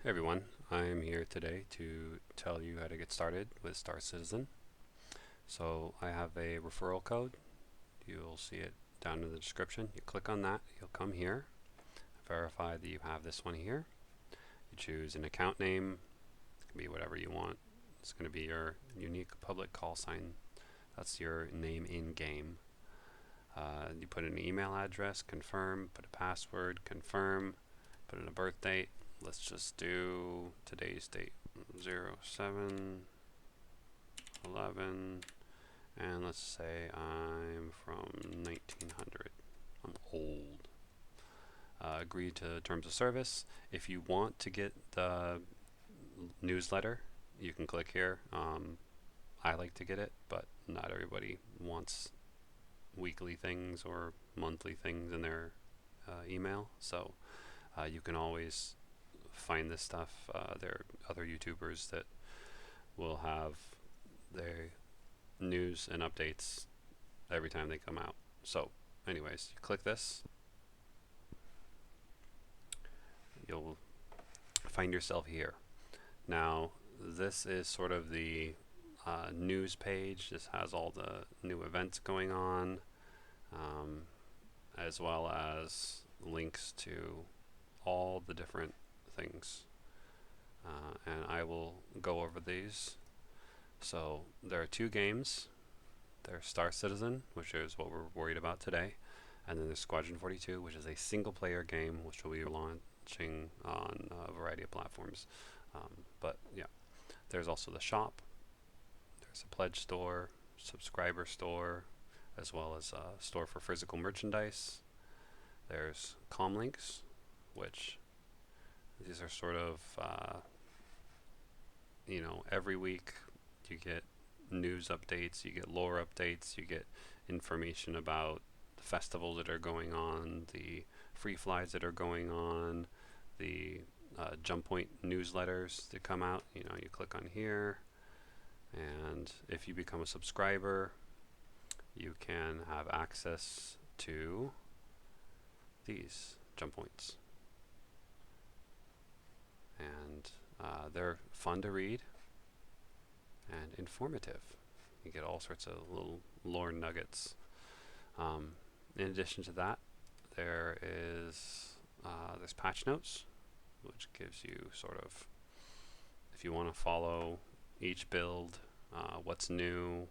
Hey everyone, I'm here today to tell you how to get started with Star Citizen. So I have a referral code. You'll see it down in the description. You click on that, you'll come here, verify that you have this one here. You choose an account name, it can be whatever you want. It's going to be your unique public call sign. That's your name in game. You put an email address, confirm, put a password, confirm, put in a birth date. Let's just do today's date, 07/11, and let's say I'm from 1900. I'm old. Agree to terms of service. If you want to get the newsletter, you can click here. I like to get it, but not everybody wants weekly things or monthly things in their email. So you can always find this stuff. There are other YouTubers that will have their news and updates every time they come out. So anyways, you click this, you'll find yourself here. Now this is sort of the news page. This has all the new events going on, as well as links to all the different things. And I will go over these. So there are two games. There's Star Citizen, which is what we're worried about today, and then there's Squadron 42, which is a single-player game, which will be launching on a variety of platforms. But yeah, there's also the shop. There's a pledge store, subscriber store, as well as a store for physical merchandise. There's comlinks, which these are sort of every week you get news updates, you get lore updates, you get information about the festivals that are going on, the free flies that are going on, the jump point newsletters that come out. You click on here, and if you become a subscriber, you can have access to these jump points. And they're fun to read and informative. You get all sorts of little lore nuggets. In addition to that, there's patch notes, which gives you sort of, if you want to follow each build, what's new,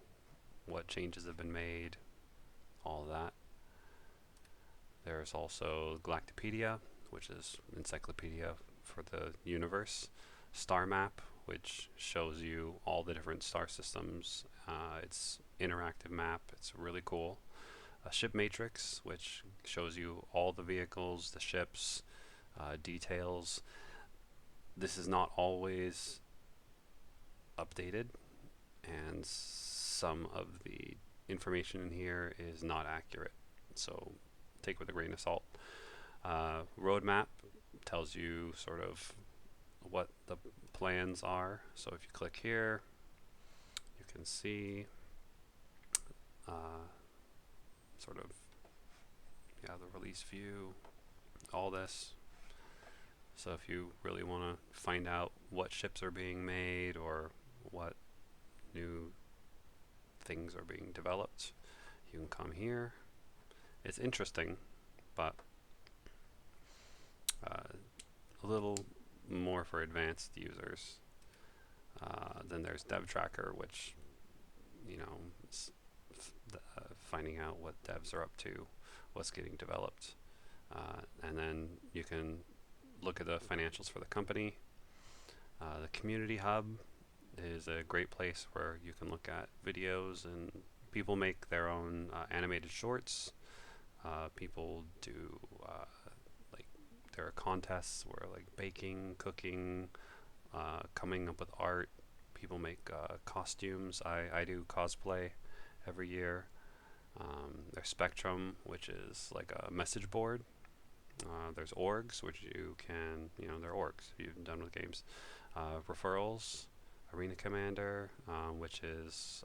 what changes have been made, all of that. There's also Galactopedia, which is encyclopedia for the universe. Star Map, which shows you all the different star systems. It's interactive map. It's really cool. A Ship Matrix, which shows you all the vehicles, the ships, details. This is not always updated, and some of the information in here is not accurate. So take with a grain of salt. Roadmap tells you sort of what the plans are. So if you click here, you can see sort of the release view, all this. So if you really want to find out what ships are being made or what new things are being developed, you can come here. It's interesting, but a little more for advanced users. Then there's Dev Tracker, which is finding out what devs are up to, what's getting developed, and then you can look at the financials for the company. The Community Hub is a great place where you can look at videos, and people make their own animated shorts. People do there are contests where baking, cooking, coming up with art. People make costumes. I do cosplay every year. There's Spectrum, which is like a message board. There's orgs, which you can, they're orgs if you've done with games. Referrals, Arena Commander, which is,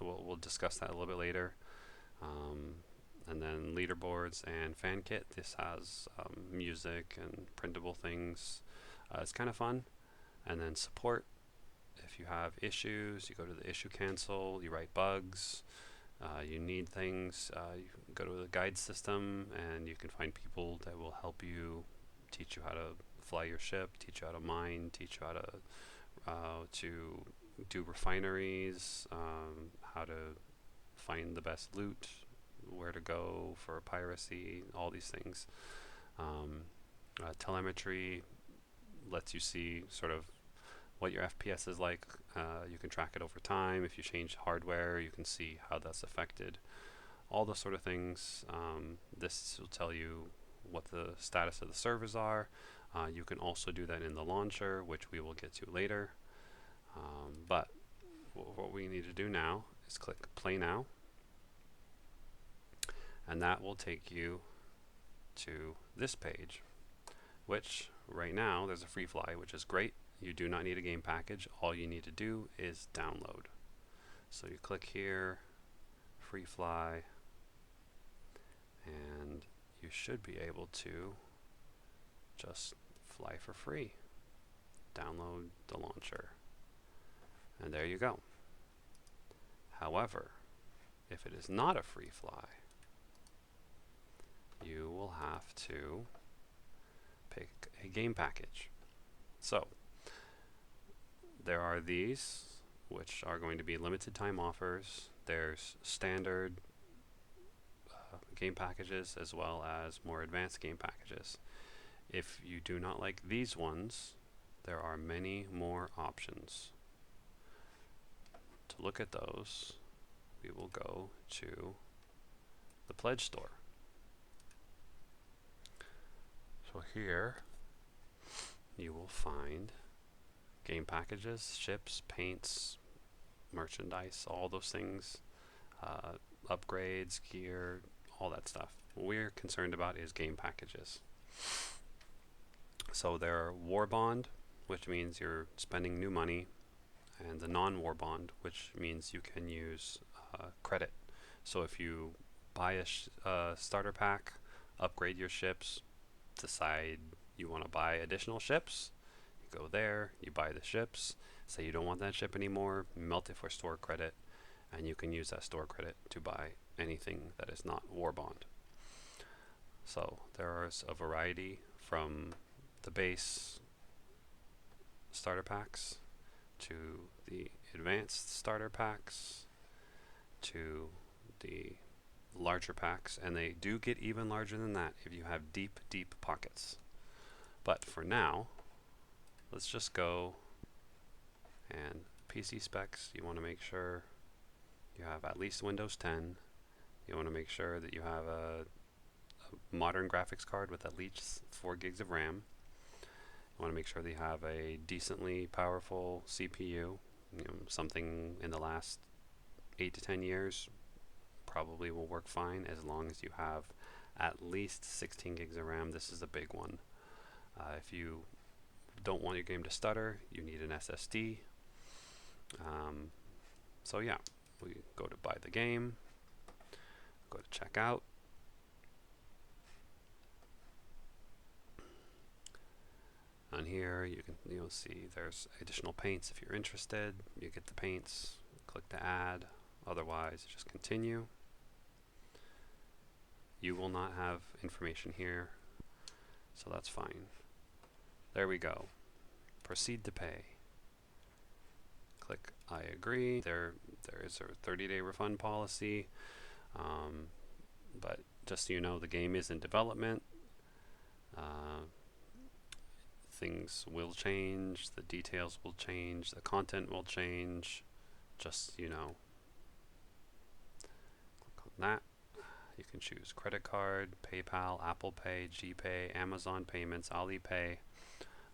we'll discuss that a little bit later. And then leaderboards and fan kit. This has music and printable things. It's kind of fun. And then support. If you have issues, you go to the issue cancel, you write bugs, you need things, you go to the guide system and you can find people that will help you, teach you how to fly your ship, teach you how to mine, teach you how to do refineries, how to find the best loot, where to go for piracy, all these things. Telemetry lets you see sort of what your FPS is like. You can track it over time. If you change hardware, you can see how that's affected. All those sort of things. This will tell you what the status of the servers are. You can also do that in the launcher, which we will get to later. But what we need to do now is click Play Now. And that will take you to this page, which right now there's a free fly, which is great. You do not need a game package. All you need to do is download. So you click here, free fly, and you should be able to just fly for free. Download the launcher. And there you go. However, if it is not a free fly, you will have to pick a game package. So there are these, which are going to be limited time offers. There's standard game packages as well as more advanced game packages. If you do not like these ones, there are many more options. To look at those, we will go to the Pledge Store. So here you will find game packages, ships, paints, merchandise, all those things, upgrades, gear, all that stuff. What we're concerned about is game packages. So there are War Bond, which means you're spending new money, and the non-War Bond, which means you can use credit. So if you buy a starter pack, upgrade your ships, decide you want to buy additional ships, you go there, you buy the ships, say you don't want that ship anymore, melt it for store credit, and you can use that store credit to buy anything that is not War Bond. So there is a variety from the base starter packs to the advanced starter packs to the larger packs, and they do get even larger than that if you have deep, deep pockets. But for now, let's just go and PC specs. You want to make sure you have at least Windows 10. You want to make sure that you have a modern graphics card with at least 4 gigs of RAM. You want to make sure that you have a decently powerful CPU. Something in the last 8 to 10 years probably will work fine as long as you have at least 16 gigs of RAM. This is a big one. If you don't want your game to stutter, you need an SSD. So yeah, we go to buy the game, go to checkout. On here you'll see there's additional paints. If you're interested, you get the paints, click to add, otherwise just continue. You will not have information here, so that's fine. There we go. Proceed to pay. Click I agree. There is a 30-day refund policy, but just so you know, the game is in development. Things will change, the details will change, the content will change, just so you know. Click on that. You can choose credit card, PayPal, Apple Pay, GPay, Amazon Payments, Alipay.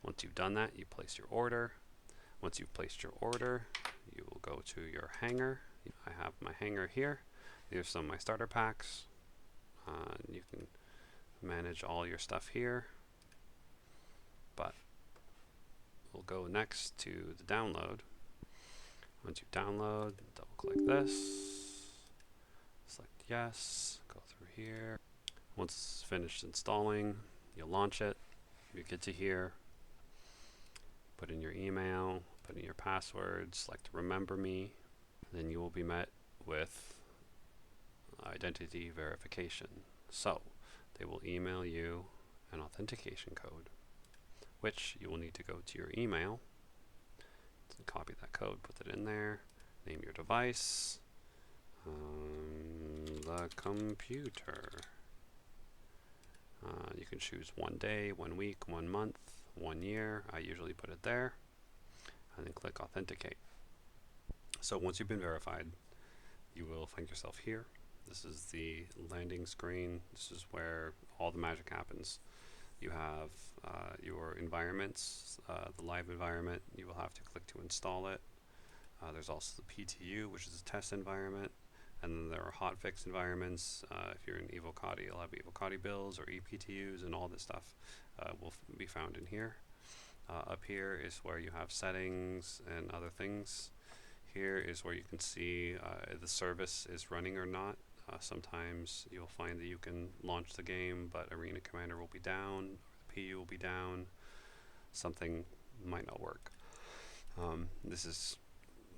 Once you've done that, you place your order. Once you've placed your order, you will go to your hangar. I have my hangar here. These are some of my starter packs. You can manage all your stuff here. But we'll go next to the download. Once you download, double click this, select yes, go through here. Once it's finished installing, you'll launch it. You get to here. Put in your email, put in your password, select remember me. Then you will be met with identity verification. So they will email you an authentication code, which you will need to go to your email, copy that code, put it in there, name your device, the computer. You can choose 1 day, 1 week, 1 month, 1 year. I usually put it there, and then click authenticate. So once you've been verified, you will find yourself here. This is the landing screen. This is where all the magic happens. You have your environments, the live environment. You will have to click to install it. There's also the PTU, which is a test environment. And then there are hotfix environments. If you're in Evocati, you'll have Evocati builds or ePTUs, and all this stuff will be found in here. Up here is where you have settings and other things. Here is where you can see the service is running or not. Sometimes you'll find that you can launch the game, but Arena Commander will be down, or the PU will be down. Something might not work. This is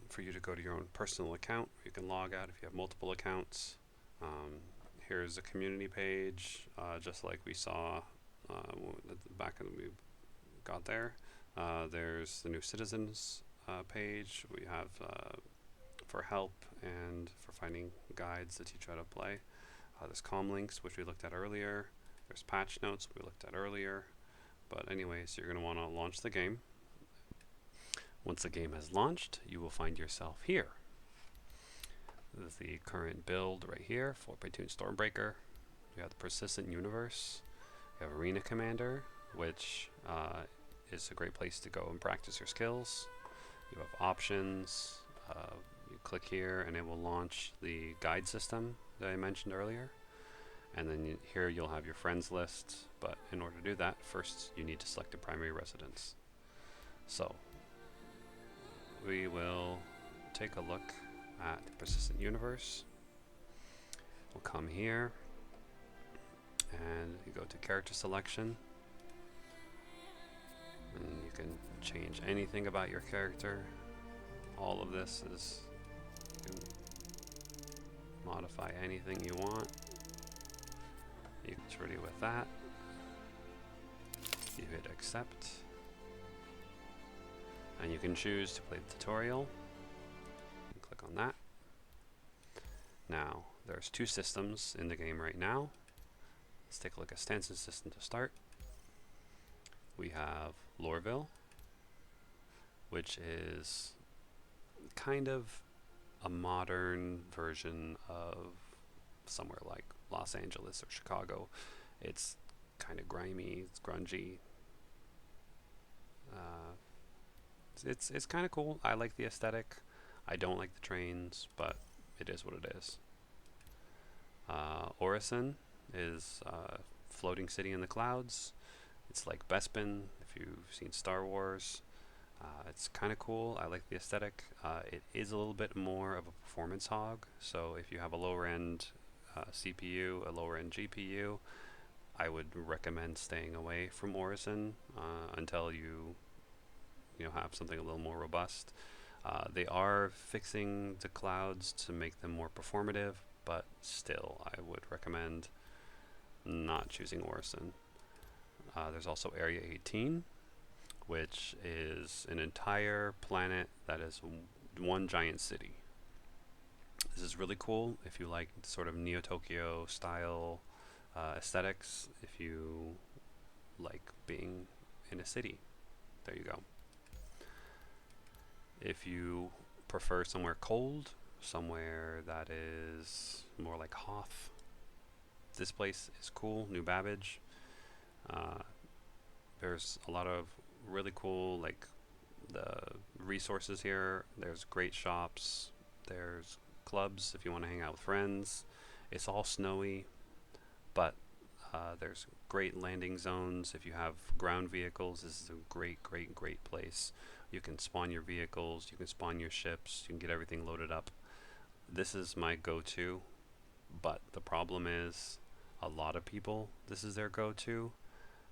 for you to go to your own personal account. You can log out if you have multiple accounts. Here's a community page, just like we saw at the back of we got there. There's the new citizens page. We have for help and for finding guides that teach you how to play. There's comm links, which we looked at earlier. There's patch notes we looked at earlier. But anyways, you're going to want to launch the game. Once the game has launched, you will find yourself here. This is the current build right here, 4.2 Stormbreaker. You have the Persistent Universe. You have Arena Commander, which is a great place to go and practice your skills. You have options. You click here and it will launch the guide system that I mentioned earlier. And then here you'll have your friends list, but in order to do that, first you need to select a primary residence. So we will take a look at the Persistent Universe. We'll come here and you go to character selection, and you can change anything about your character. All of this is, you can modify anything you want. It's ready with that. You hit accept, and you can choose to play the tutorial. Click on that. Now there's 2 systems in the game right now. Let's take a look at Stanton's system to start. We have Lorville, which is kind of a modern version of somewhere like Los Angeles or Chicago. It's kind of grimy, it's grungy. It's kind of cool. I like the aesthetic. I don't like the trains, but it is what it is. Orison is a floating city in the clouds. It's like Bespin, if you've seen Star Wars. It's kind of cool. I like the aesthetic. It is a little bit more of a performance hog, so if you have a lower end CPU, a lower end GPU, I would recommend staying away from Orison until you have something a little more robust. They are fixing the clouds to make them more performative, but still I would recommend not choosing Orison. There's also Area 18, which is an entire planet that is one giant city. This is really cool if you like sort of Neo-Tokyo style aesthetics, if you like being in a city. There you go. If you prefer somewhere cold, somewhere that is more like Hoth, this place is cool. New Babbage. There's a lot of really cool the resources here. There's great shops. There's clubs if you want to hang out with friends. It's all snowy, but there's great landing zones. If you have ground vehicles, this is a great place. You can spawn your vehicles, you can spawn your ships, you can get everything loaded up. This is my go-to, but the problem is a lot of people, this is their go-to,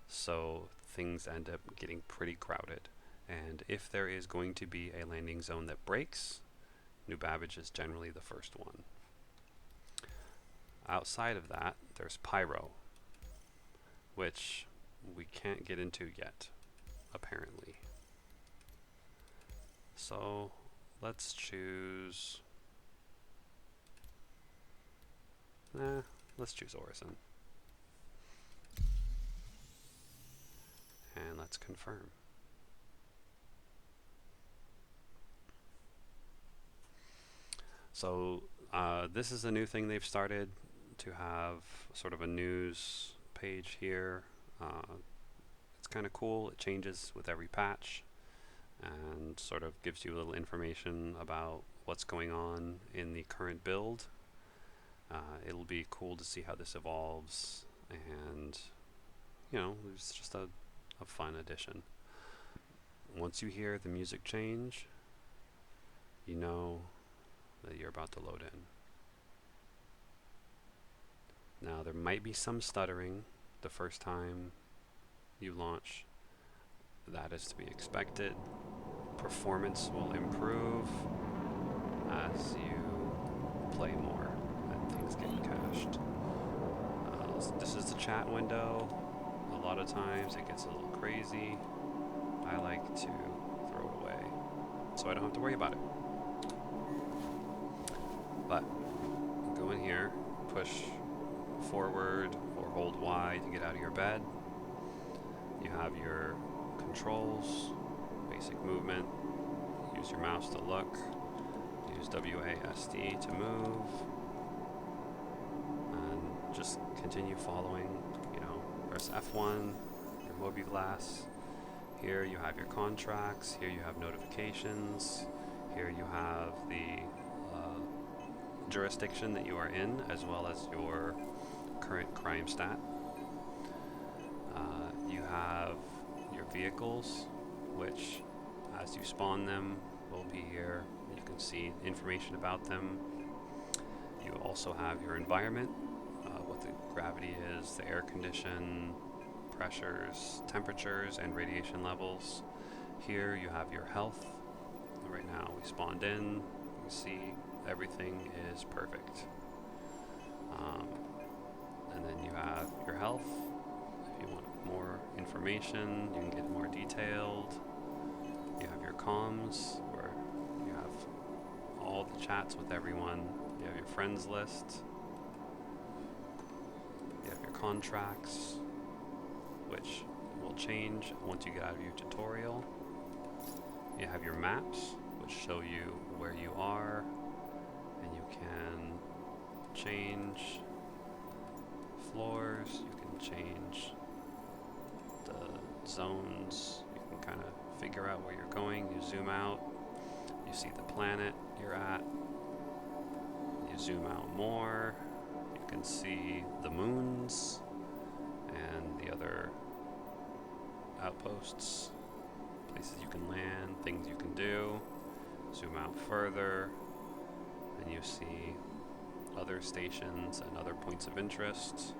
so things end up getting pretty crowded. And if there is going to be a landing zone that breaks, New Babbage is generally the first one. Outside of that, there's Pyro, which we can't get into yet, apparently. So let's choose... let's choose Orison. And let's confirm. So this is a new thing they've started, to have sort of a news page here. It's kind of cool. It changes with every patch and sort of gives you a little information about what's going on in the current build. It'll be cool to see how this evolves, and you know, it's just a fun addition. Once you hear the music change, you know that you're about to load in. Now there might be some stuttering the first time you launch. That is to be expected. Performance will improve as you play more and things get cached. This is the chat window. A lot of times it gets a little crazy. I like to throw it away so I don't have to worry about it. But go in here, push forward or hold Y to get out of your bed. You have your controls, basic movement, use your mouse to look, use WASD to move, and just continue following. You know, press F1, your Mobuglass. Here you have your contracts, here you have notifications, here you have the jurisdiction that you are in, as well as your current crime stat. You have your vehicles, which as you spawn them will be here. You can see information about them. You also have your environment, what the gravity is, the air condition, pressures, temperatures, and radiation levels. Here you have your health. Right now we spawned in, you can see everything is perfect. And then you have your health. If you want more information, you can get more detailed. You have your comms, where you have all the chats with everyone. You have your friends list. You have your contracts, which will change once you get out of your tutorial. You have your maps, which show you where you are, and you can change floors, you can change the zones, you can kind of figure out where you're going. You zoom out, you see the planet you're at, you zoom out more, you can see the moons and the other outposts, places you can land, things you can do. Zoom out further, and you see other stations and other points of interest.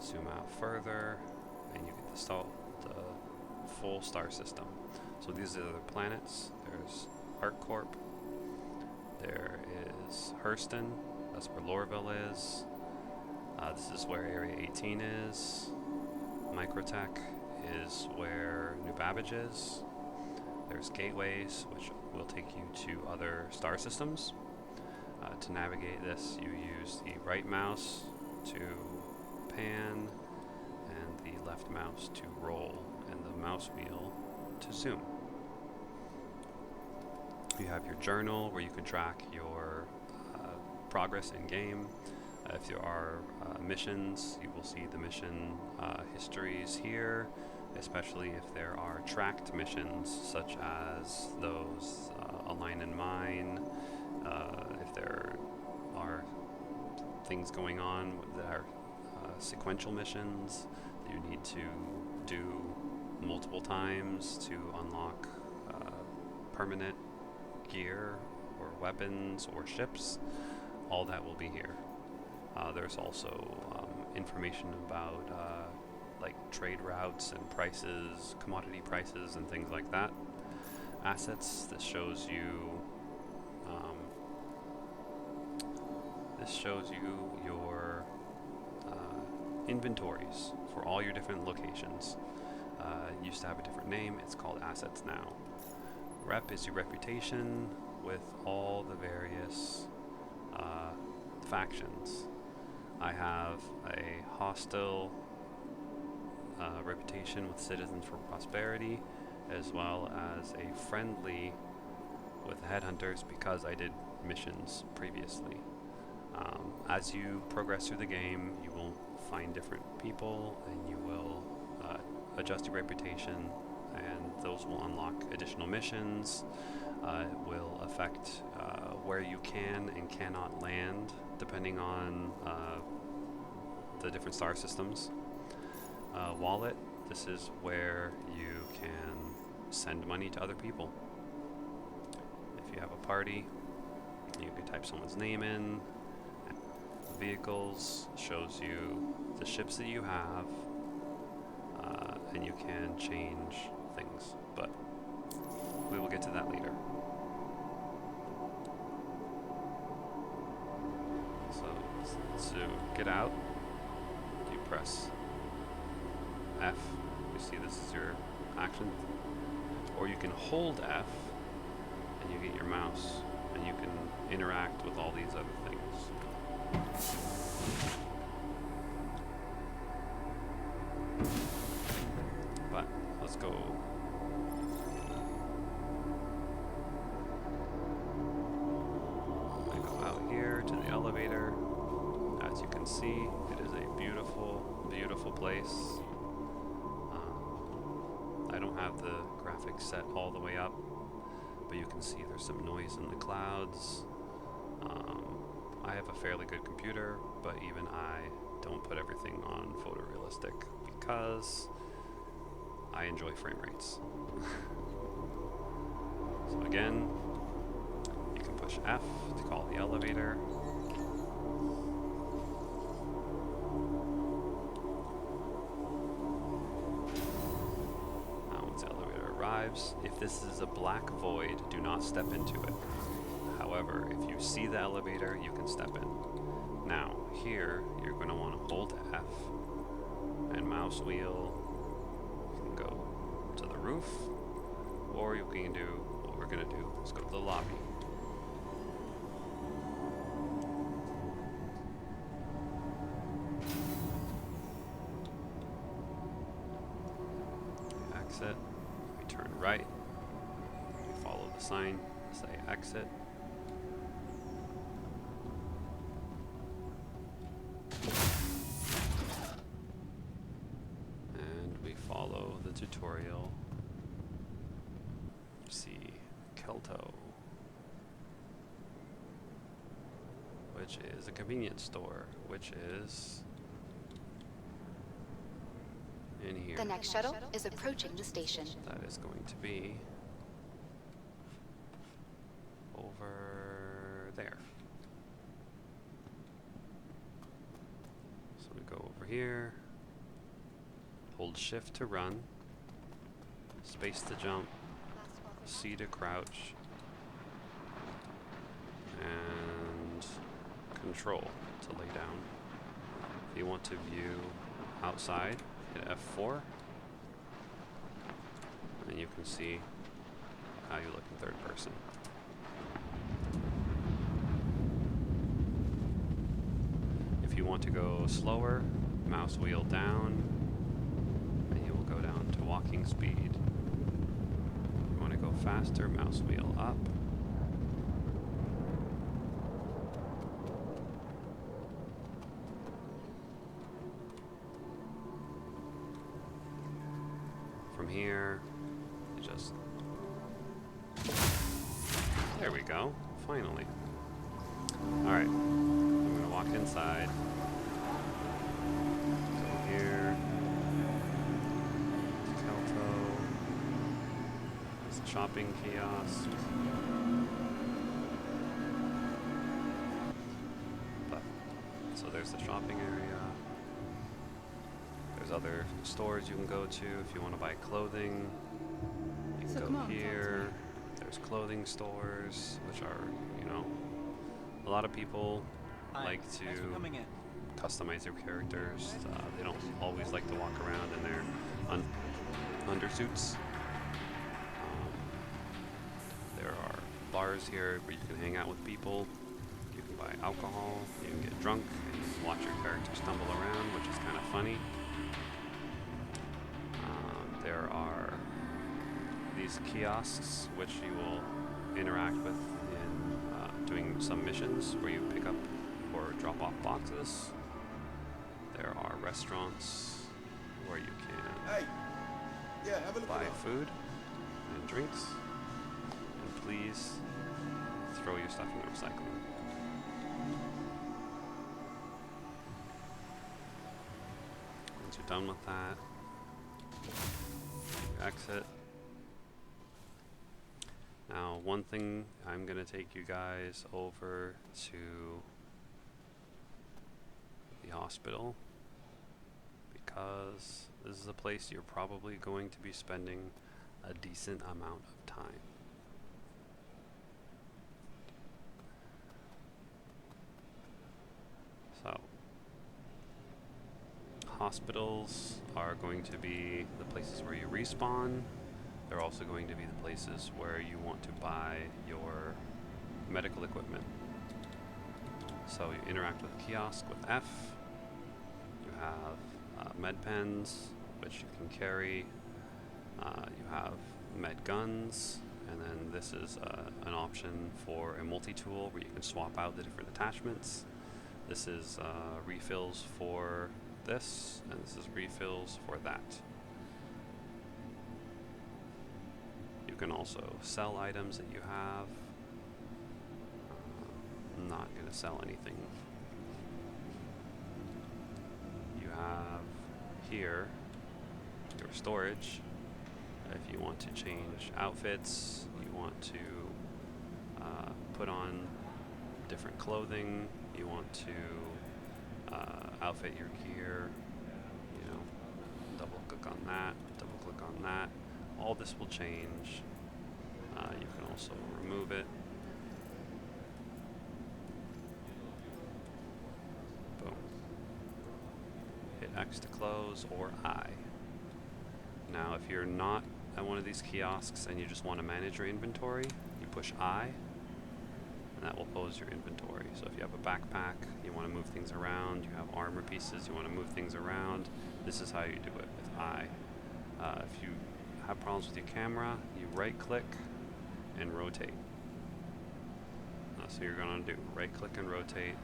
Zoom out further, and you get the full star system. So these are the planets. There's ArcCorp. There is Hurston. That's where Lorville is. This is where Area 18 is. Microtech is where New Babbage is. There's gateways, which will take you to other star systems. To navigate this, you use the right mouse to pan and the left mouse to roll, and the mouse wheel to zoom. You have your journal, where you can track your progress in game. If there are missions, you will see the mission histories here, especially if there are tracked missions, such as those Align and Mine. If there are things going on that are sequential missions that you need to do multiple times to unlock permanent gear or weapons or ships, all that will be here. There's also information about like trade routes and prices, commodity prices, and things like that. Assets. This shows you. Your inventories for all your different locations. Used to have a different name. It's called assets now. Rep is your reputation with all the various factions. I have a hostile reputation with Citizens for Prosperity, as well as a friendly with headhunters because I did missions previously. As you progress through the game, you will find different people and you will adjust your reputation, and those will unlock additional missions. It will affect where you can and cannot land depending on the different star systems. Wallet, this is where you can send money to other people. If you have a party, you can type someone's name in. Vehicles shows you the ships that you have, and you can change things, but we will get to that later. So to get out, you press F. You see this is your action, or you can hold F and you get your mouse and you can interact with all these other things. But let's go. I'm gonna go out here to the elevator. As you can see, it is a beautiful, beautiful place. I don't have the graphics set all the way up, but you can see there's some noise in the clouds. I have a fairly good computer, but even I don't put everything on photorealistic because I enjoy frame rates. So again, you can push F to call the elevator. Now once the elevator arrives, if this is a black void, do not step into it. However, if you see the elevator, you can step in. Now, here, you're going to want to hold F and mouse wheel. You can go to the roof, or you can do what we're going to do is go to the lobby. Exit, we turn right, we follow the sign, say exit. Tutorial. See Kelto, which is a convenience store, which is in here. The next shuttle is approaching the station. That is going to be over there. So we go over here, hold shift to run, space to jump, C to crouch, and control to lay down. If you want to view outside, hit F4, and you can see how you look in third person. If you want to go slower, mouse wheel down, and you will go down to walking speed. If you want to go faster, mouse wheel up. From here, you just... There we go, finally. Alright, I'm going to walk inside. Go here. Kelto. There's a shopping kiosk. So there's the shopping area. There's other stores you can go to if you want to buy clothing. You can go here. There's clothing stores, which are, you know, a lot of people like to customize their characters. They don't always like to walk around in their undersuits. There are bars here where you can hang out with people. You can buy alcohol, you can get drunk, and you can watch your character stumble around, which is kind of funny. There are these kiosks which you will interact with in doing some missions where you pick up or drop off boxes. There are restaurants where you can buy food and drinks. And please throw your stuff in the recycling. Once you're done with that, you exit. Now, one thing, I'm going to take you guys over to the hospital because this is a place you're probably going to be spending a decent amount of time. So, hospitals are going to be the places where you respawn. They're also going to be the places where you want to buy your medical equipment. So you interact with the kiosk with F. You have med pens, which you can carry. You have med guns, and then this is an option for a multi-tool where you can swap out the different attachments. This is refills for this, and this is refills for that. You can also sell items that you have. I'm not going to sell anything. You have here your storage. If you want to change outfits, you want to put on different clothing, you want to outfit your gear, you know, double click on that, double click on that. All this will change. You can also remove it. Boom. Hit X to close or I. Now, if you're not at one of these kiosks and you just want to manage your inventory, you push I, and that will close your inventory. So if you have a backpack, you want to move things around, you have armor pieces, you want to move things around, this is how you do it with I. If you have problems with your camera, you right click and rotate. So you're going to do right click and rotate.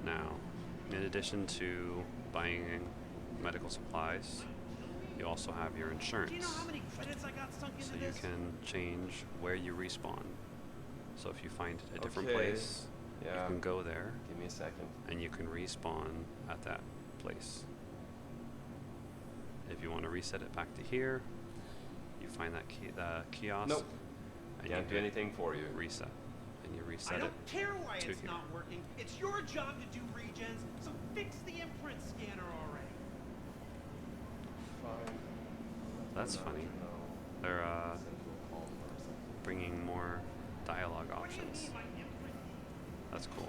Now, in addition to buying medical supplies, you also have your insurance. Do you know how many credits I got sunk into So you this? can change where you respawn. So if you find a different Okay. place, you Yeah. can go there Give me a second. and you can respawn at that place. If you want to reset it back to here, you find that the kiosk. Nope. And Can't you do hit anything for you. reset, and you I reset it. don't care why to it's here. not working. It's your job to do regens, so fix the imprint scanner already. Fine. That's funny. They're bringing more dialogue What do you options. mean my imprint? That's cool.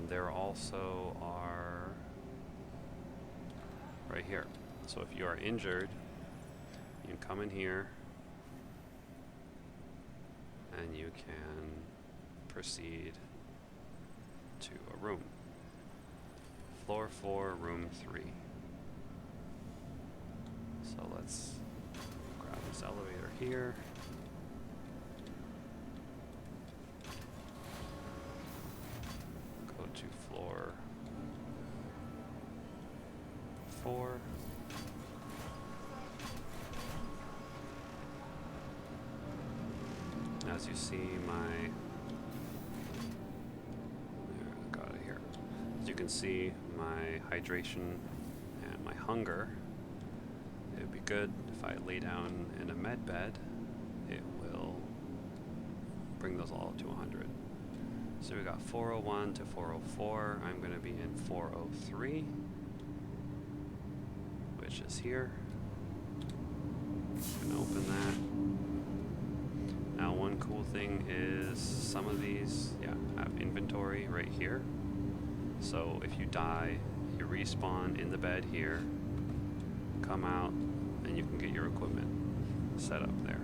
There also are right here. So if you are injured, you can come in here and you can proceed to a room. Floor 4, room 3. So let's grab this elevator here. Go to floor 4. As you see my, got it here. As you can see my hydration and my hunger. It would be good if I lay down in a med bed. It will bring those all to 100. So we got 401 to 404. I'm going to be in 403, which is here. I'm going to open that. Now one cool thing is some of these, have inventory right here. So if you die, you respawn in the bed here, come out, and you can get your equipment set up there.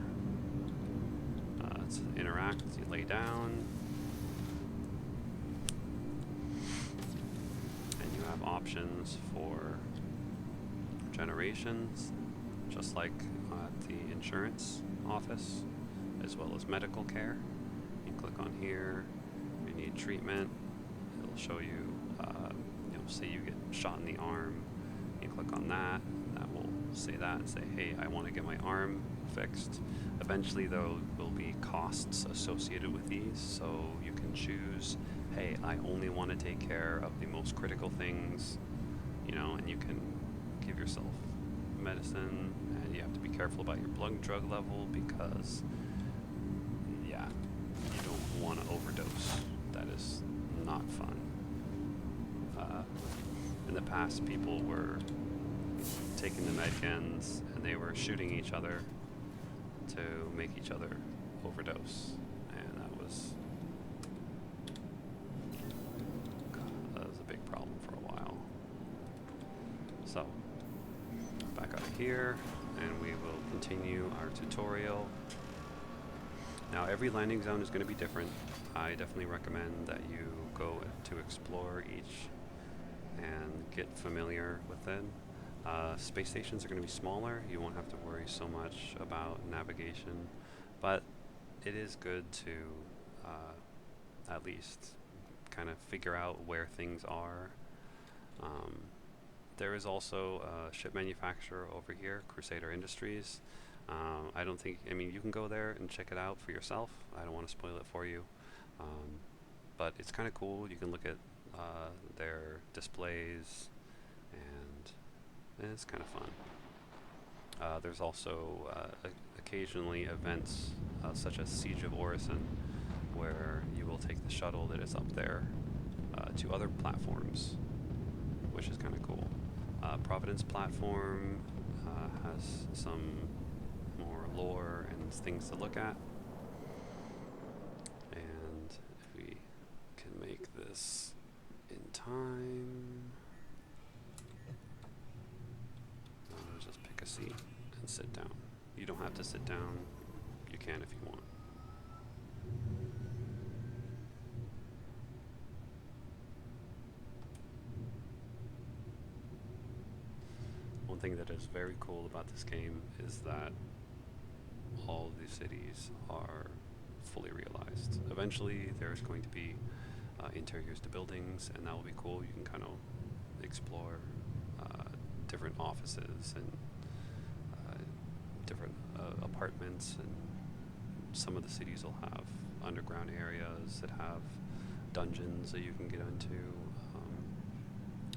Let's interact, you lay down, and you have options for generations, just like at the insurance office, as well as medical care. You click on here, you need treatment, it'll show you, say you get shot in the arm, you click on that, and that will say that and say, hey, I want to get my arm fixed. Eventually there will be costs associated with these, so you can choose, hey, I only want to take care of the most critical things, and you can give yourself medicine, and you have to be careful about your blood drug level because, you don't want to overdose. That is not fun. In the past, people were taking the medcans and they were shooting each other to make each other overdose, and that was a big problem for a while. So back out of here, and we will continue our tutorial. Now every landing zone is going to be different. I definitely recommend that you go to explore each and get familiar with it. Space stations are going to be smaller. You won't have to worry so much about navigation, but it is good to at least kind of figure out where things are. There is also a ship manufacturer over here, Crusader Industries. You can go there and check it out for yourself. I don't want to spoil it for you. But it's kind of cool. You can look at their displays, and it's kind of fun. There's also occasionally events such as Siege of Orison, where you will take the shuttle that is up there to other platforms, which is kind of cool. Providence platform has some more lore and things to look at. And if we can make this in time, just pick a seat and sit down. You don't have to sit down, you can if you want. One thing that is very cool about this game is that all of the cities are fully realized. Eventually there's going to be interiors to buildings, and that will be cool. You can kind of explore different offices and different apartments, and some of the cities will have underground areas that have dungeons that you can get into,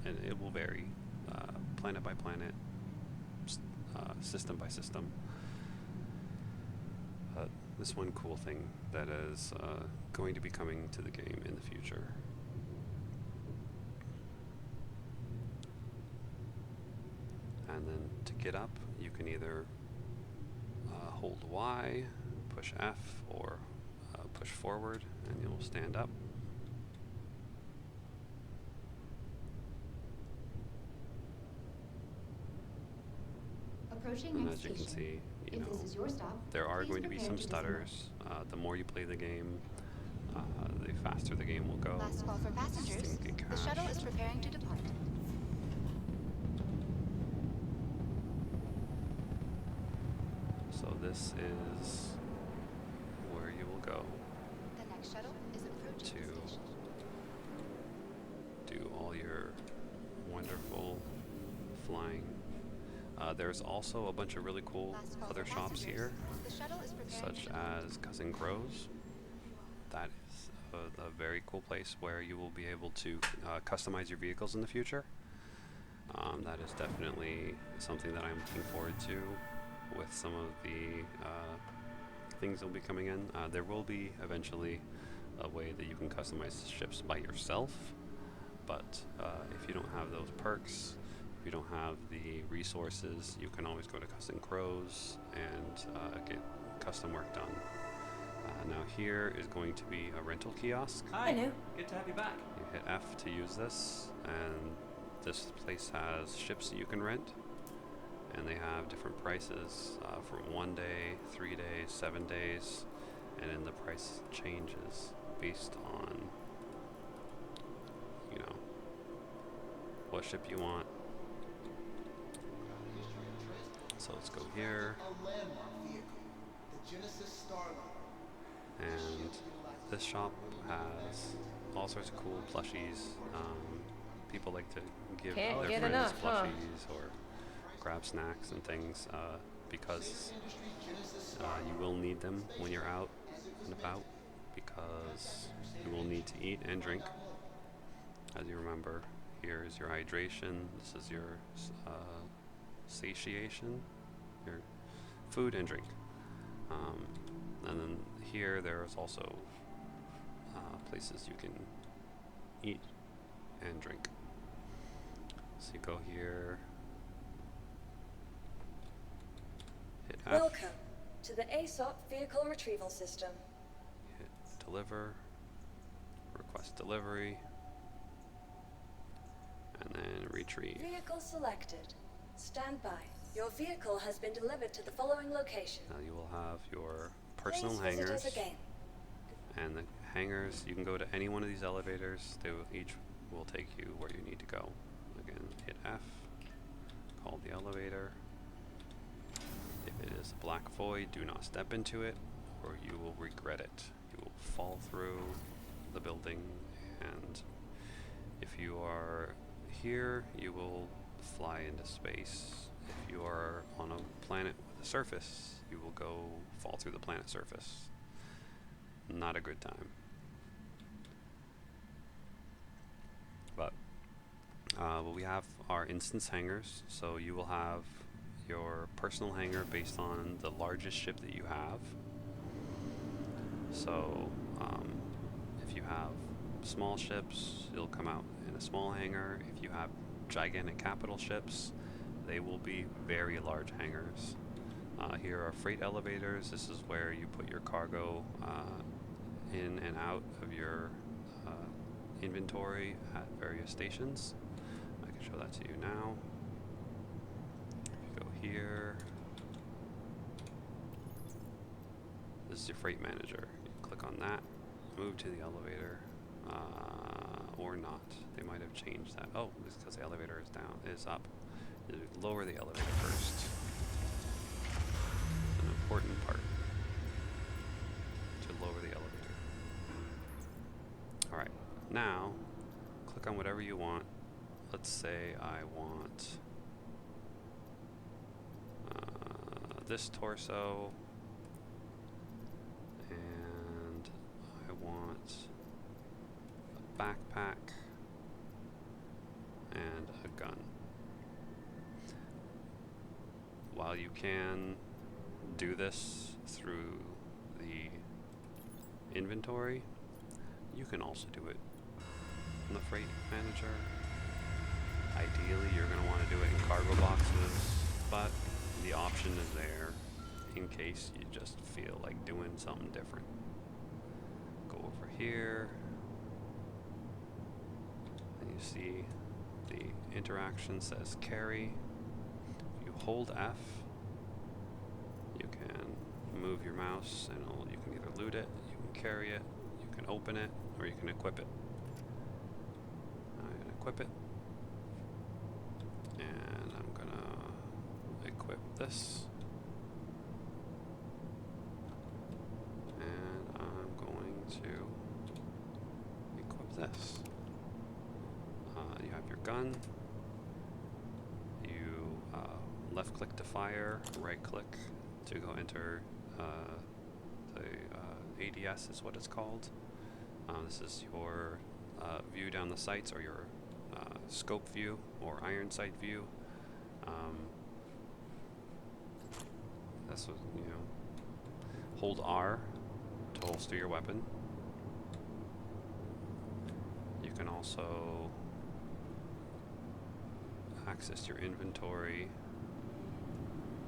and it will vary planet by planet, system by system. This one cool thing that is going to be coming to the game in the future. And then to get up, you can either hold Y, push F, or push forward, and you'll stand up. And as you can see, there are going to be some stutters. The more you play the game, the faster the game will go. Last call for passengers. The shuttle is preparing to depart. So this is where you will go The next shuttle is approaching the station. to do all your wonderful flying. There's also a bunch of really cool other shops here, The shuttle is preparing such to depart. as Cousin Crow's. That is a very cool place where you will be able to customize your vehicles in the future. That is definitely something that I'm looking forward to with some of the things that will be coming in. There will be eventually a way that you can customize ships by yourself. But if you don't have those perks, if you don't have the resources, you can always go to Custom Crows and get custom work done. Now here is going to be a rental kiosk. Hi, good to have you back. You hit F to use this, and this place has ships that you can rent, and they have different prices from 1 day, 3 days, 7 days, and then the price changes based on, you know, what ship you want. So let's go here, and this shop has all sorts of cool plushies. People like to give Can't their get friends enough, huh? plushies or grab snacks and things because you will need them when you're out and about, because you will need to eat and drink. As you remember, here is your hydration, this is your satiation, your food and drink. And then here there is also places you can eat and drink. So you go here, hit F, Welcome to the ASOP Vehicle Retrieval System. hit deliver, request delivery, and then retrieve. Vehicle selected. Stand by. Your vehicle has been delivered to the following location. Now you will have your personal Please visit hangars, us again. and the hangars, you can go to any one of these elevators. They will each will take you where you need to go. Again, hit F, call the elevator. If it is a black void, do not step into it, or you will regret it. You will fall through the building, and if you are here, you will fly into space. If you are on a planet with a surface, you will go fall through the planet surface. Not a good time. But we have our instance hangars, so you will have your personal hangar based on the largest ship that you have. So if you have small ships, it'll come out in a small hangar. If you have gigantic capital ships, they will be very large hangars. Here are freight elevators. This is where you put your cargo in and out of your inventory at various stations. I can show that to you now. If you go here, this is your freight manager. You click on that, move to the elevator, or not. They might have changed that. Oh, it's because the elevator is down, is up. You lower the elevator first. An important part to lower the elevator. Alright, now click on whatever you want. Let's say I want this torso, and I want a backpack and a gun. While you can do this through the inventory, you can also do it in the freight manager. Ideally, you're going to want to do it in cargo boxes, but the option is there in case you just feel like doing something different. Go over here, and you see the interaction says carry. If you hold F, you can move your mouse and you can either loot it, you can carry it, you can open it, or you can equip it. I'm going to equip it, and I'm going to equip this, and I'm going to equip this. You have your gun, you left click to fire, right click to go enter the ADS is what it's called. This is your view down the sights, or your scope view or iron sight view. That's what, hold R to holster your weapon. can also access your inventory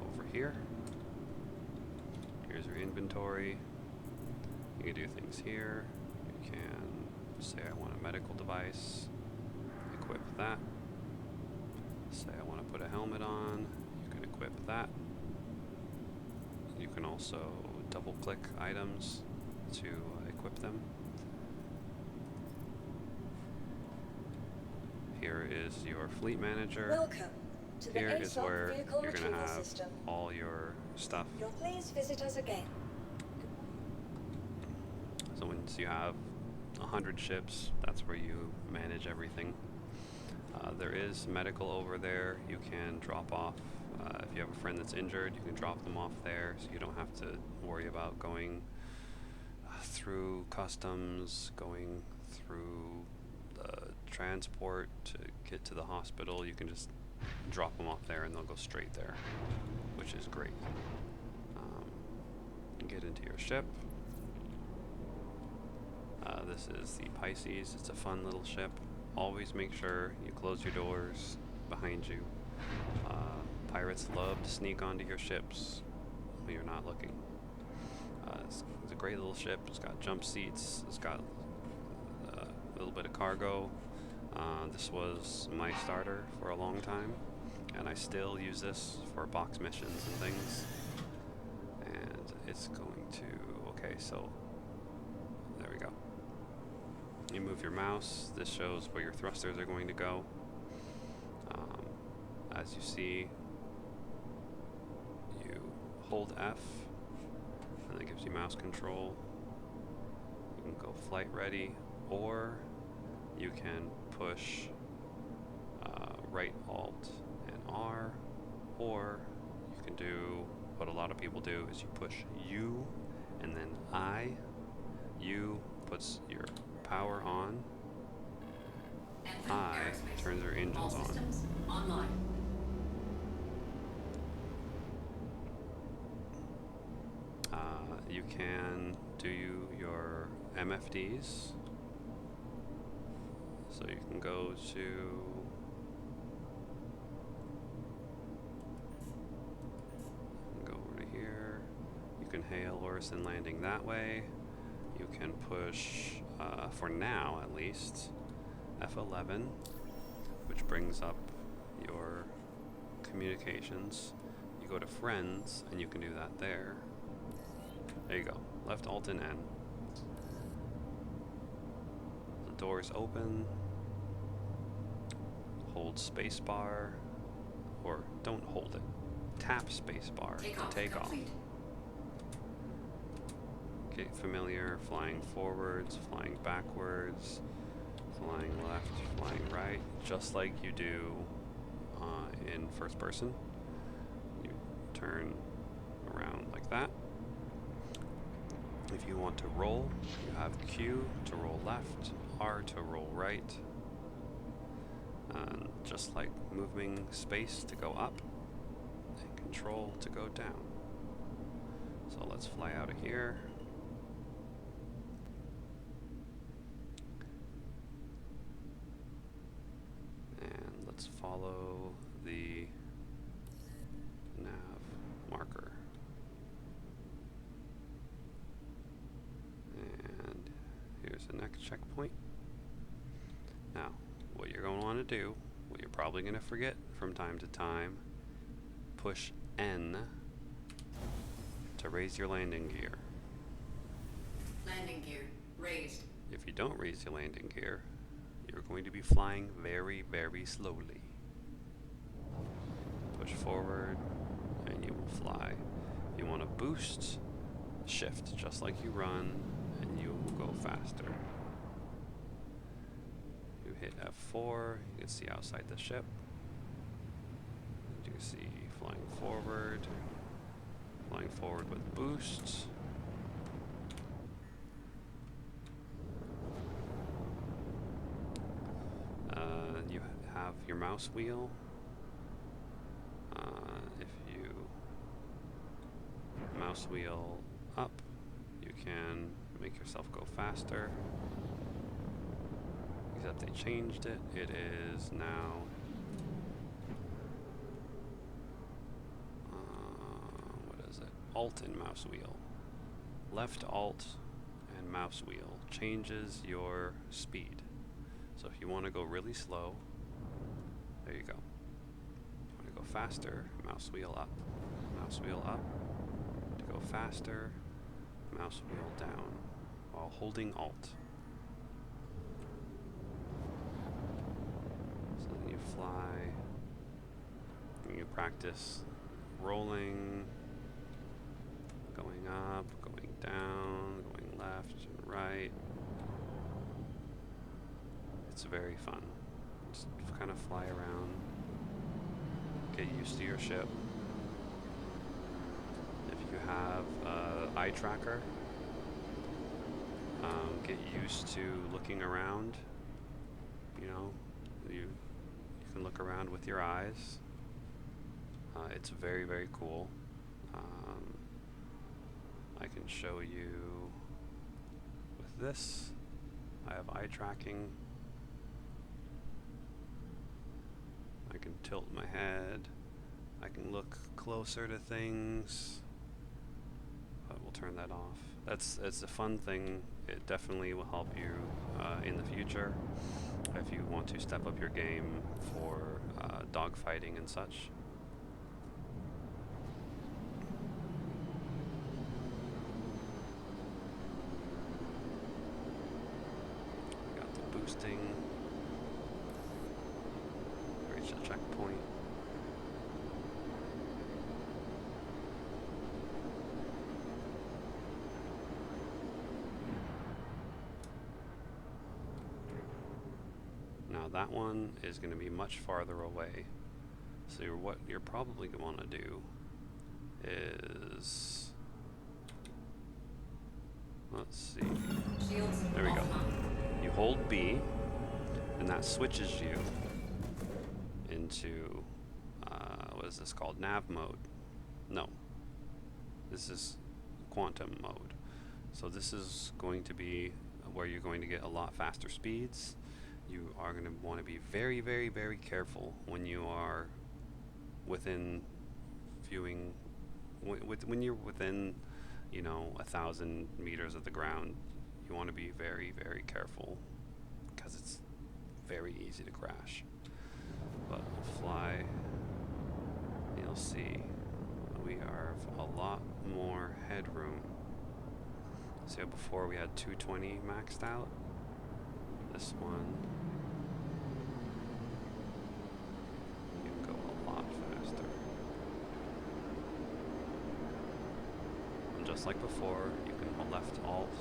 over here. Here's your inventory. You can do things here. You can say I want a medical device, equip that. Say I want to put a helmet on, you can equip that. You can also double click items to equip them. Here is your fleet manager. Welcome to the Here is ASOP where vehicle you're going to retrieval have system. all your stuff. You'll please visit us again. So once you have 100 ships, that's where you manage everything. There is medical over there. You can drop off. If you have a friend that's injured, you can drop them off there, so you don't have to worry about going through customs, going through the transport to get to the hospital. You can just drop them off there and they'll go straight there, which is great. Get into your ship. This is the Pisces. It's a fun little ship. Always make sure you close your doors behind you. Pirates love to sneak onto your ships when you're not looking. It's a great little ship. It's got jump seats. It's got a little bit of cargo. This was my starter for a long time, and I still use this for box missions and things. And it's going to... Okay, so there we go. You move your mouse. This shows where your thrusters are going to go. As you see, you hold F, and that gives you mouse control. You can go flight ready, or you can push right Alt and R, or you can do what a lot of people do is you push U and then I. U puts your power on. I turns your engines on. Systems online. You can do your MFDs. So you can go to over to here. You can hail Orison Landing that way. You can push, for now at least, F11, which brings up your communications. You go to friends, and you can do that there. There you go. Left Alt and N. The doors open. Hold spacebar, or don't hold it. Tap spacebar to take off. Get familiar, flying forwards, flying backwards, flying left, flying right, just like you do in first person. You turn around like that. If you want to roll, you have Q to roll left, R to roll right, and just like moving space to go up, and Control to go down. So let's fly out of here. And let's follow the nav marker. And here's the next checkpoint. Now, what you're going to want to do, what you're probably going to forget from time to time, push N to raise your landing gear. Landing gear raised. If you don't raise your landing gear, you're going to be flying very, very slowly. Push forward, and you will fly. If you want to boost, shift just like you run, and you will go faster. You hit F4, you can see outside the ship. You can see flying forward with boosts. You have your mouse wheel. If you mouse wheel up, you can make yourself go faster. except they changed it. It is now what is it? Alt and mouse wheel. Left Alt and mouse wheel changes your speed. So if you want to go really slow, there you go. You want to go faster, mouse wheel up. Mouse wheel up. To go faster, mouse wheel down while holding Alt. So then you fly, and you practice rolling, going up, going down, going left and right. It's very fun. Just kind of fly around, get used to your ship. If you have eye tracker, get used to looking around. You know, you can look around with your eyes. It's very, very cool. I can show you with this. I have eye tracking. I can tilt my head. I can look closer to things. But we'll turn that off. It's a fun thing. It definitely will help you in the future if you want to step up your game for dogfighting and such. Got the boosting. Reach the checkpoint. Now that one is going to be much farther away. So what you're probably going to want to do is, let's see. There we go. You hold B, and that switches you into what is this called? Nav mode. No, this is quantum mode. So this is going to be where you're going to get a lot faster speeds. You are going to want to be very, very, very careful when you are within viewing, when you're within, 1,000 meters of the ground. You want to be very, very careful because it's very easy to crash. But we'll fly. You'll see we have a lot more headroom. See how before we had 220 maxed out? This one, you can go a lot faster. And just like before, you can hold left Alt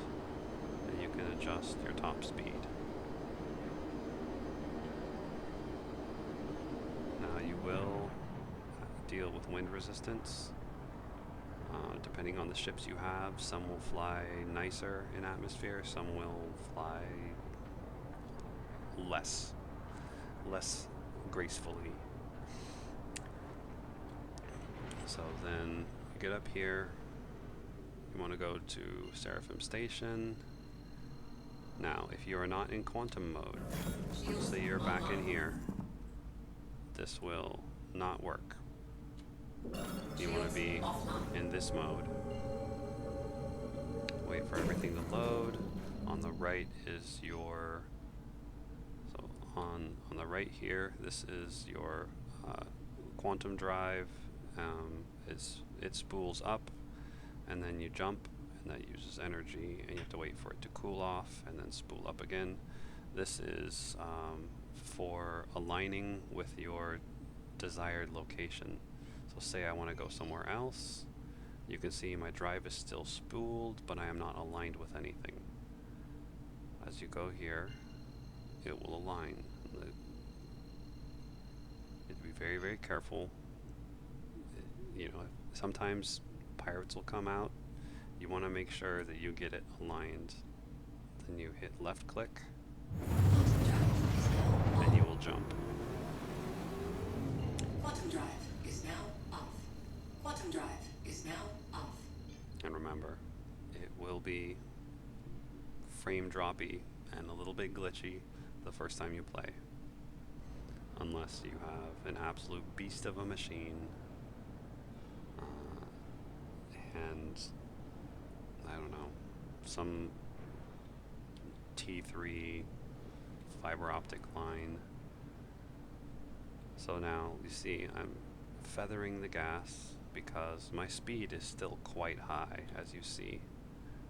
and you can adjust your top speed. Now you will deal with wind resistance. Depending on the ships you have, some will fly nicer in atmosphere, some will fly less gracefully. So then you get up here, you want to go to Seraphim Station. Now if you are not in quantum mode, say you're back in here, this will not work. You want to be in this mode. Wait for everything to load. On the right is your, so on the right here, this is your quantum drive. It spools up and then you jump, and that uses energy, and you have to wait for it to cool off and then spool up again. This is for aligning with your desired location. So say I want to go somewhere else. You can see my drive is still spooled, but I am not aligned with anything. As you go here, it will align. You have to be very, very careful. Sometimes pirates will come out. You want to make sure that you get it aligned. Then you hit left click, and you will jump. Quantum drive is now off. Quantum drive is now off. And remember, it will be frame droppy and a little bit glitchy, the first time you play. Unless you have an absolute beast of a machine. And I don't know, some T3 fiber optic line. So now you see I'm feathering the gas because my speed is still quite high, as you see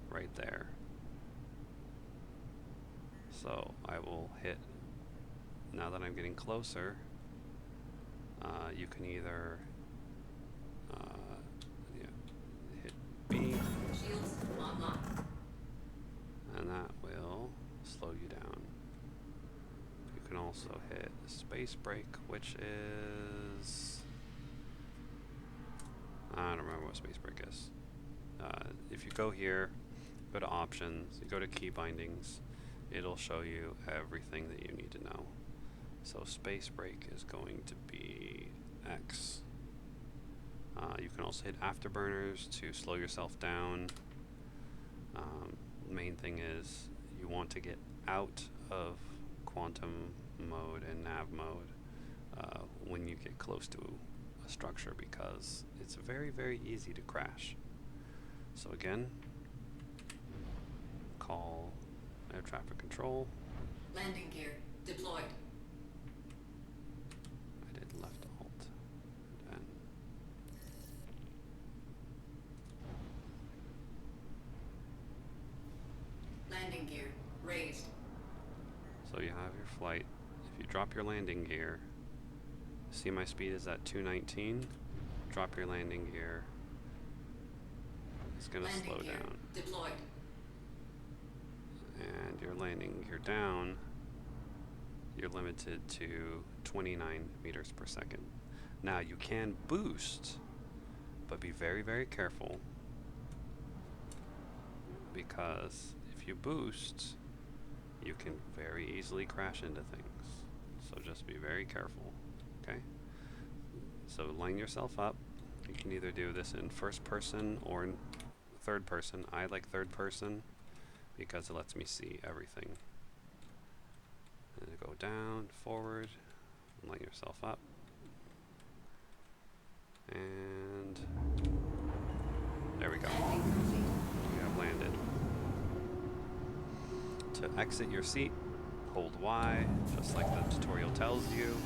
right there. So I will hit, now that I'm getting closer, you can either hit B, Shields online. and that will slow you down. You can also hit space brake, which is, I don't remember what space brake is. If you go here, go to options, you go to key bindings, it'll show you everything that you need to know. So space brake is going to be X. You can also hit afterburners to slow yourself down. Main thing is you want to get out of quantum mode and nav mode when you get close to a structure, because it's very, very easy to crash. So again, call air traffic control. Landing gear deployed. I did left alt and Landing gear raised. so you have your flight. If you drop your landing gear, see my speed is at 219. Drop your landing gear. It's going to Landing slow gear down. deployed. And your landing gear down, you're limited to 29 meters per second. Now you can boost, but be very, very careful, because if you boost, you can very easily crash into things. So just be very careful, okay? So line yourself up. You can either do this in first person or in third person. I like third person because it lets me see everything. And go down, forward, line yourself up. And there we go. We have landed. To exit your seat, hold Y, just like the tutorial tells you.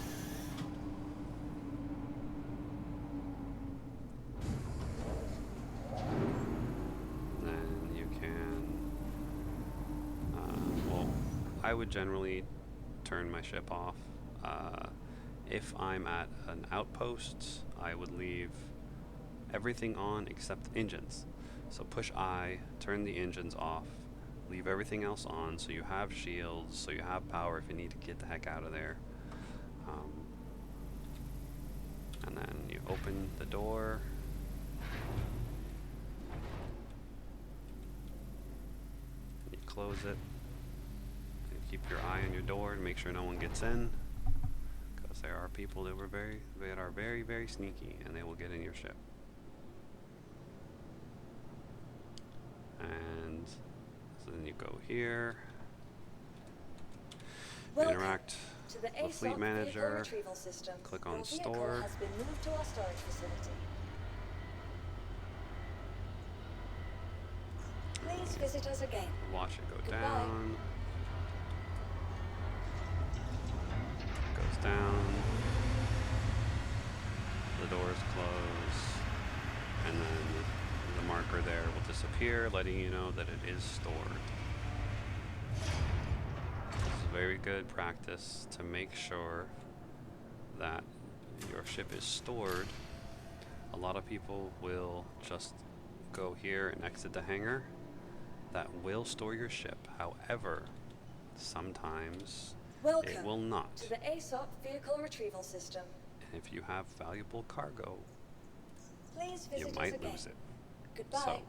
Then you can, well, I would generally turn my ship off. If I'm at an outpost, I would leave everything on except engines. So push I, turn the engines off, leave everything else on, so you have shields, so you have power if you need to get the heck out of there. And then you open the door. You close it. You keep your eye on your door to make sure no one gets in, because there are people that are very, very sneaky, and they will get in your ship. And so then you go here, Welcome interact to the with Fleet ASOC Manager, vehicle retrieval system. click on Your vehicle Store. has been moved to our storage facility. Please visit us again. Watch it go Goodbye. down. Goes down. The doors close. And then the marker there will disappear, letting you know that it is stored. This is very good practice to make sure that your ship is stored. A lot of people will just go here and exit the hangar. That will store your ship. However, sometimes Welcome it will not. to the ASOC vehicle retrieval system. And if you have valuable cargo, Please visit you us might again. lose it. Goodbye. So,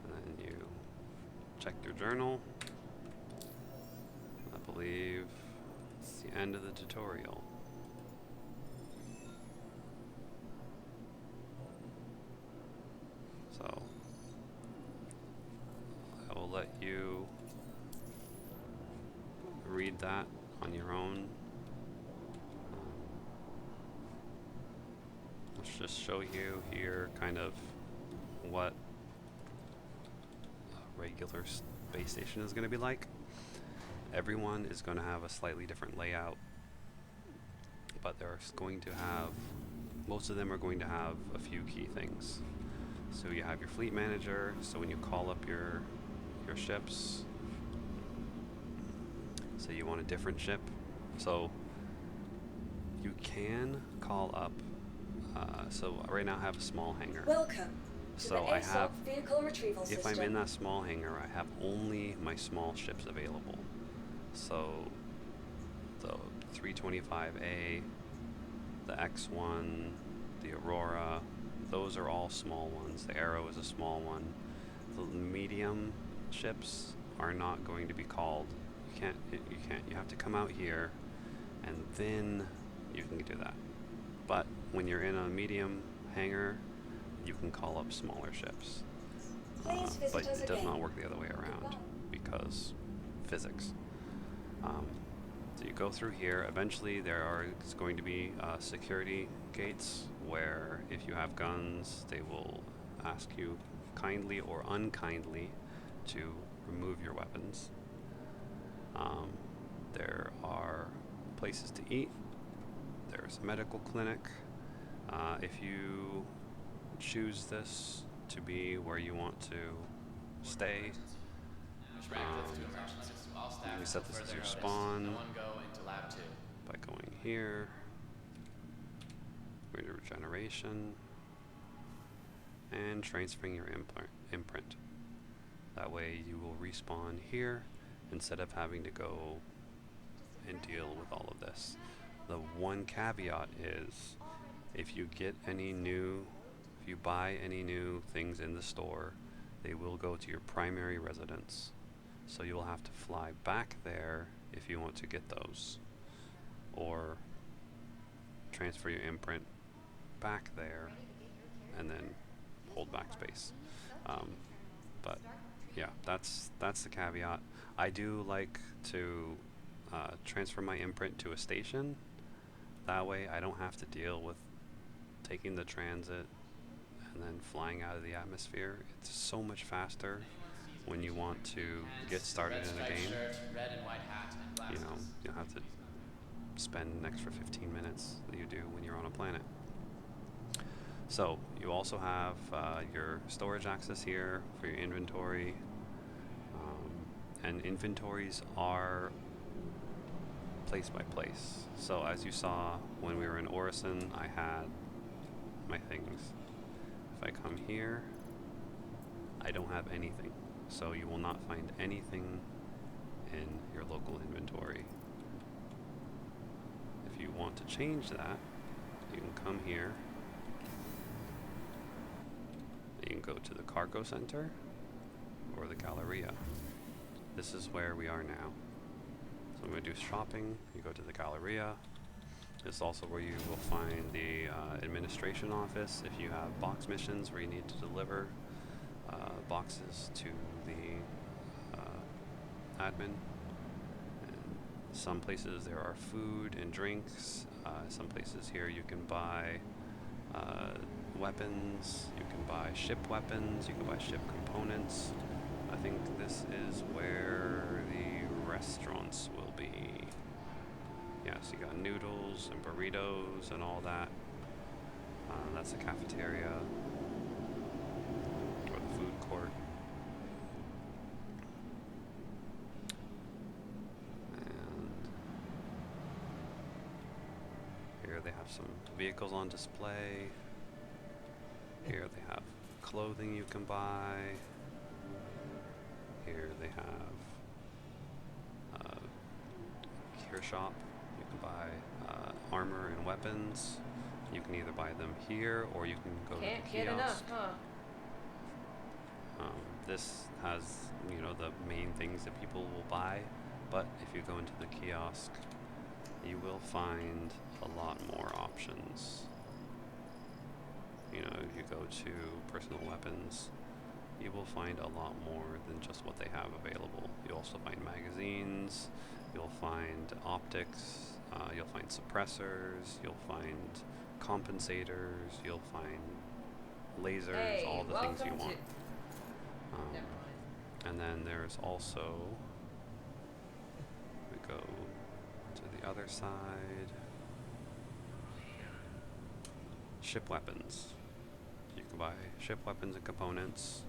and then you check your journal. I believe it's the end of the tutorial. So, I will let you that on your own. Let's just show you here kind of what a regular space station is going to be like. Everyone is going to have a slightly different layout, but there's going to have, most of them are going to have a few key things. So you have your fleet manager, so when you call up your ships, so you want a different ship, so you can call up, so right now I have a small hangar. Welcome to So the I have, ASOP vehicle retrieval if system. I'm in that small hangar, I have only my small ships available. So the 325A, the X1, the Aurora, those are all small ones. The Arrow is a small one. The medium ships are not going to be called. You have to come out here and then you can do that. But when you're in a medium hangar, you can call up smaller ships. Please visit But us it does again. not work the other way around because physics. So you go through here. Eventually there is going to be security gates where if you have guns, they will ask you kindly or unkindly to remove your weapons. There are places to eat. There's a medical clinic. If you choose this to be where you want to stay, you can set this as your spawn by going here, going to regeneration, and transferring your imprint. That way you will respawn here instead of having to go and deal with all of this. The one caveat is if you buy any new things in the store, they will go to your primary residence. So you'll have to fly back there if you want to get those, or transfer your imprint back there and then hold backspace. But yeah, that's the caveat. I do like to transfer my imprint to a station. That way I don't have to deal with taking the transit and then flying out of the atmosphere. It's so much faster when you want to get started in a game. You know, you'll have to spend an extra 15 minutes that you do when you're on a planet. So you also have your storage access here for your inventory, and inventories are place by place. So as you saw when we were in Orison, I had my things. If I come here, I don't have anything. So you will not find anything in your local inventory. If you want to change that, you can come here. You can go to the cargo center or the Galleria. This is where we are now. So I'm going to do shopping. You go to the Galleria. This is also where you will find the administration office if you have box missions where you need to deliver boxes to the admin. And some places there are food and drinks. Some places here you can buy weapons, you can buy ship weapons, you can buy ship components. I think this is where the restaurants will be. Yeah, so you got noodles and burritos and all that. That's the cafeteria or the food court. And here they have some vehicles on display. Here they have clothing you can buy. Here they have gear shop. You can buy armor and weapons. You can either buy them here or you can go to the kiosk. Can't get enough, huh? This has, you know, the main things that people will buy, but if you go into the kiosk, you will find a lot more options. You know, if you go to personal weapons, you will find a lot more than just what they have available. You'll also find magazines, you'll find optics, you'll find suppressors, you'll find compensators, you'll find lasers, all the things you want. Never mind. And then there's also, we go to the other side, ship weapons. You can buy ship weapons and components.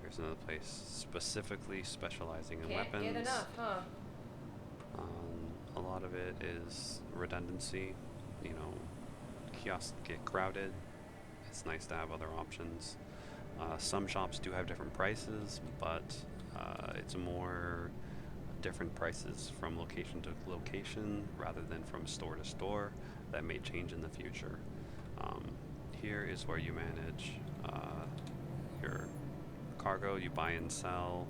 Here's another place specifically specializing in Can't weapons. get enough, huh? A lot of it is redundancy. You know, kiosks get crowded. It's nice to have other options. Some shops do have different prices, but it's more different prices from location to location rather than from store to store. That may change in the future. Here is where you manage your cargo. You buy and sell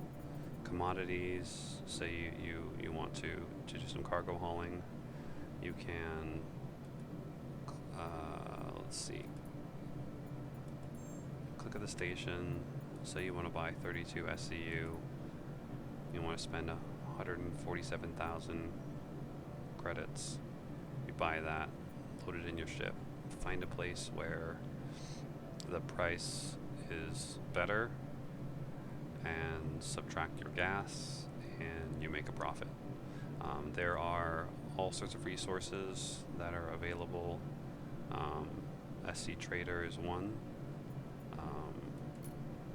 commodities. Say you want to do some cargo hauling. You can, let's see, click at the station. Say you want to buy 32 SCU. You want to spend 147,000 credits. You buy that, load it in your ship, find a place where the price is better, and subtract your gas, and you make a profit. There are all sorts of resources that are available. SC Trader is one,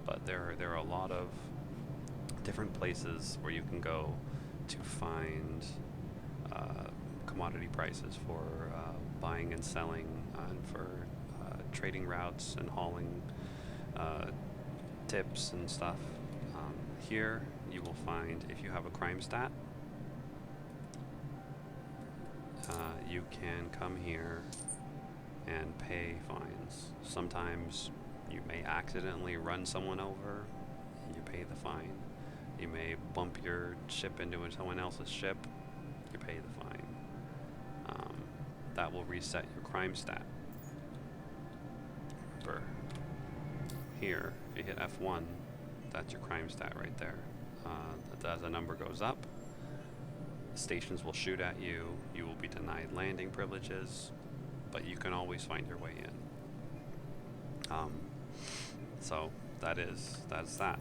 but there are a lot of different places where you can go to find commodity prices for buying and selling, and for trading routes and hauling tips and stuff. Here you will find, if you have a crime stat, you can come here and pay fines. Sometimes you may accidentally run someone over, you pay the fine. You may bump your ship into someone else's ship, you pay the fine. That will reset your crime stat. Remember, here, if you hit F1, that's your crime stat right there. As the number goes up, stations will shoot at you. You will be denied landing privileges, but you can always find your way in. So that's that.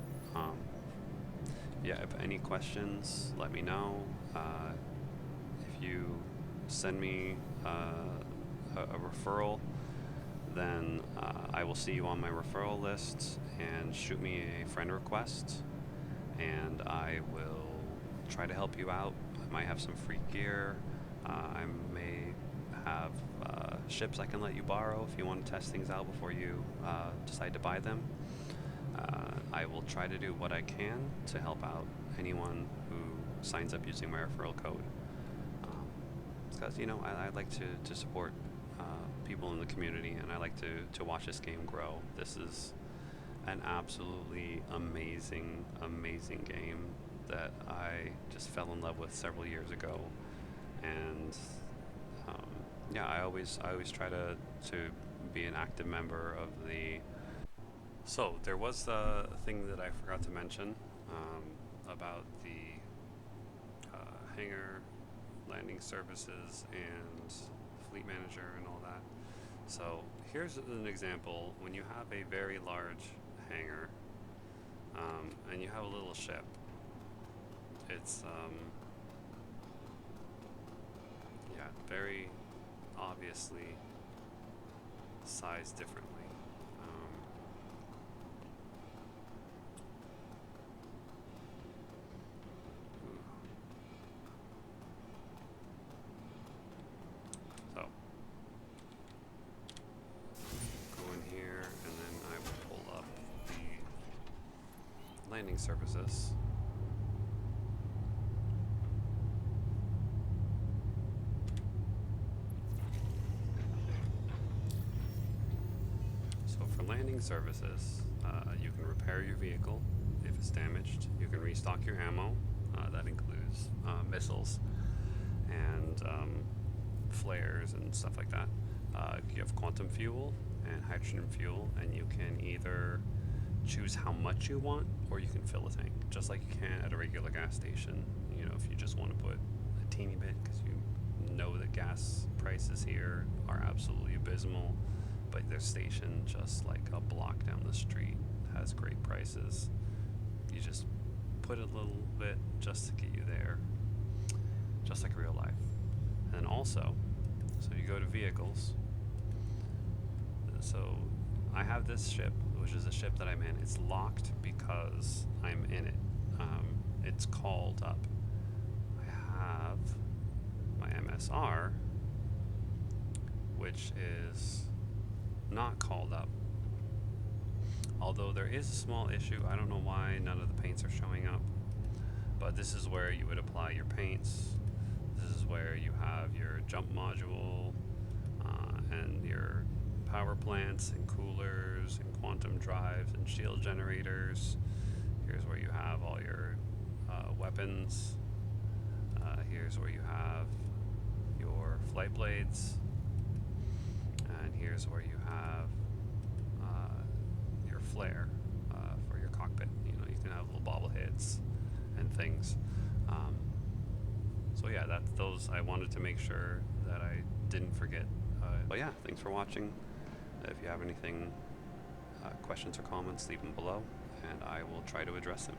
Yeah, if any questions, let me know. If you send me a referral, then I will see you on my referral list and shoot me a friend request, and I will try to help you out. I might have some free gear. I may have ships I can let you borrow if you want to test things out before you decide to buy them. I will try to do what I can to help out anyone who signs up using my referral code. Because, you know, I like to support people in the community, and I like to watch this game grow. This is an absolutely amazing game that I just fell in love with several years ago. And yeah, I always try to be an active member of the... So there was a thing that I forgot to mention about the hangar landing services and fleet manager and all that. So here's an example. When you have a very large hangar and you have a little ship, it's yeah, very obviously sized differently. So go in here, and then I will pull up the landing services. So for landing services, you can repair your vehicle if it's damaged. You can restock your ammo. That includes missiles and flares and stuff like that. You have quantum fuel, and hydrogen fuel, and you can either choose how much you want, or you can fill a tank, just like you can at a regular gas station. You know, if you just want to put a teeny bit, because you know that gas prices here are absolutely abysmal, but their station just like a block down the street has great prices. You just put a little bit just to get you there, just like real life. And then also, so you go to vehicles. So I have this ship, which is a ship that I'm in. It's locked because I'm in it. It's called up. I have my MSR, which is not called up. Although there is a small issue. I don't know why none of the paints are showing up. But this is where you would apply your paints. This is where you have your jump module and your power plants and coolers and quantum drives and shield generators. Here's where you have all your weapons. Here's where you have your flight blades. And here's where you have your flare for your cockpit. You know, you can have little bobbleheads and things. So yeah, that's those. I wanted to make sure that I didn't forget. But yeah, thanks for watching. If you have anything, questions or comments, leave them below, and I will try to address them.